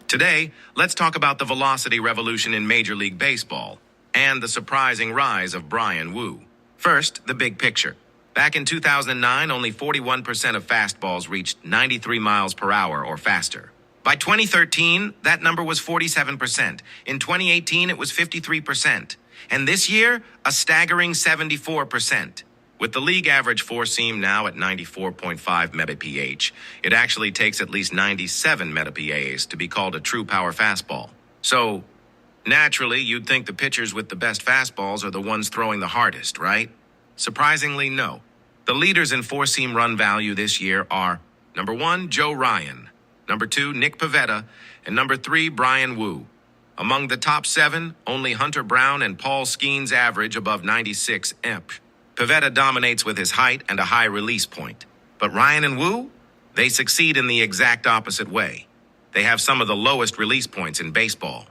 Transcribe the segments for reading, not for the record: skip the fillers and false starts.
Today, let's talk about the velocity revolution in Major League Baseball and the surprising rise of Bryan Woo. First, the big picture. Back in 2009, only 41% of fastballs reached 93 miles per hour or faster. By 2013, that number was 47%. In 2018, it was 53%. And this year, a staggering 74%. With the league average four-seam now at 94.5 Mbph, it actually takes at least 97 Mbpahs to be called a true power fastball. So, naturally, you'd think the pitchers with the best fastballs are the ones throwing the hardest, right? Surprisingly, no. The leaders in four-seam run value this year are number 1, Joe Ryan, number 2, Nick Pivetta, and number 3, Bryan Woo. Among the top 7, only Hunter Brown and Paul Skeens average above 96 Mph. Pivetta dominates with his height and a high release point. But Ryan and Woo? They succeed in the exact opposite way. They have some of the lowest release points in baseball.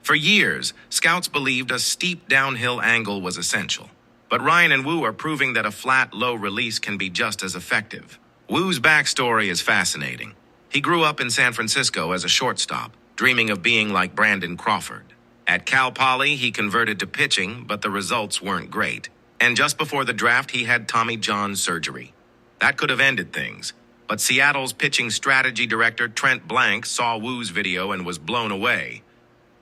For years, scouts believed a steep downhill angle was essential. But Ryan and Woo are proving that a flat, low release can be just as effective. Woo's backstory is fascinating. He grew up in San Francisco as a shortstop, dreaming of being like Brandon Crawford. At Cal Poly, he converted to pitching, but the results weren't great. And just before the draft, he had Tommy John surgery. That could have ended things. But Seattle's pitching strategy director, Trent Blank, saw Woo's video and was blown away.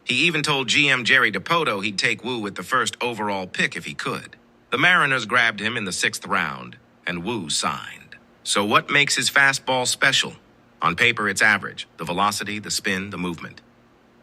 He even told GM Jerry Dipoto he'd take Woo with the first overall pick if he could. The Mariners grabbed him in the 6th round, and Woo signed. So what makes his fastball special? On paper, it's average. The velocity, the spin, the movement.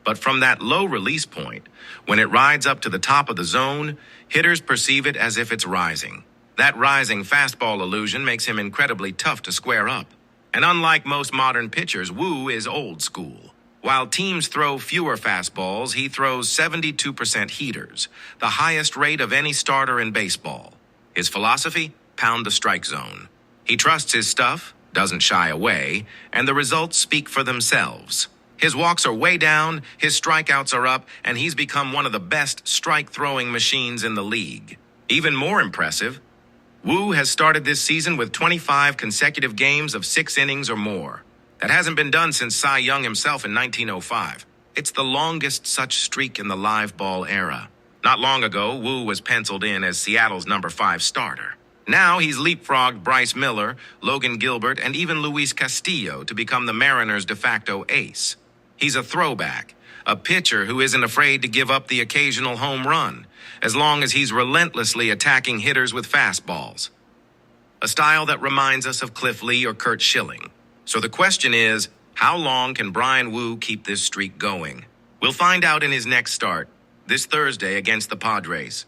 But from that low release point, when it rides up to the top of the zone, hitters perceive it as if it's rising. That rising fastball illusion makes him incredibly tough to square up. And unlike most modern pitchers, Woo is old school. While teams throw fewer fastballs, he throws 72% heaters, the highest rate of any starter in baseball. His philosophy? Pound the strike zone. He trusts his stuff, doesn't shy away, and the results speak for themselves. His walks are way down, his strikeouts are up, and he's become one of the best strike-throwing machines in the league. Even more impressive, Woo has started this season with 25 consecutive games of 6 innings or more. That hasn't been done since Cy Young himself in 1905. It's the longest such streak in the live ball era. Not long ago, Woo was penciled in as Seattle's number 5 starter. Now he's leapfrogged Bryce Miller, Logan Gilbert, and even Luis Castillo to become the Mariners' de facto ace. He's a throwback, a pitcher who isn't afraid to give up the occasional home run, as long as he's relentlessly attacking hitters with fastballs. A style that reminds us of Cliff Lee or Curt Schilling. So the question is, how long can Bryan Woo keep this streak going? We'll find out in his next start, this Thursday against the Padres.